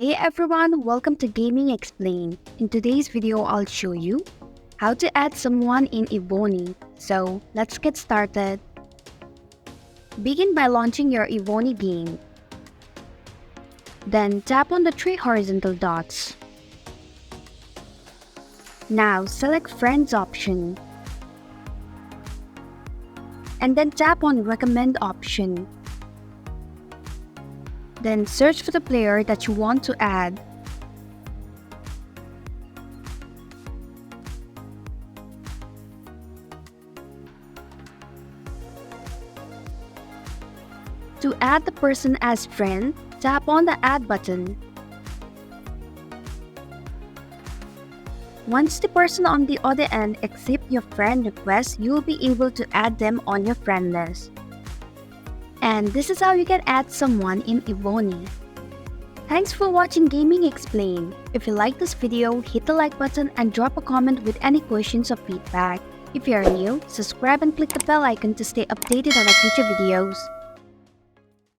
Hey everyone, welcome to Gaming Explain. In today's video, I'll show you how to add someone in Evony. So let's get started. Begin by launching your Evony game. Then tap on the three horizontal dots. Now select Friends option. And then tap on Recommend option. Then search for the player that you want to add. To add the person as friend, tap on the Add button. Once the person on the other end accepts your friend request, you will be able to add them on your friend list. And this is how you can add someone in Evony. Thanks for watching Gaming Explain. If you like this video, hit the like button and drop a comment with any questions or feedback. If you are new, subscribe and click the bell icon to stay updated on our future videos.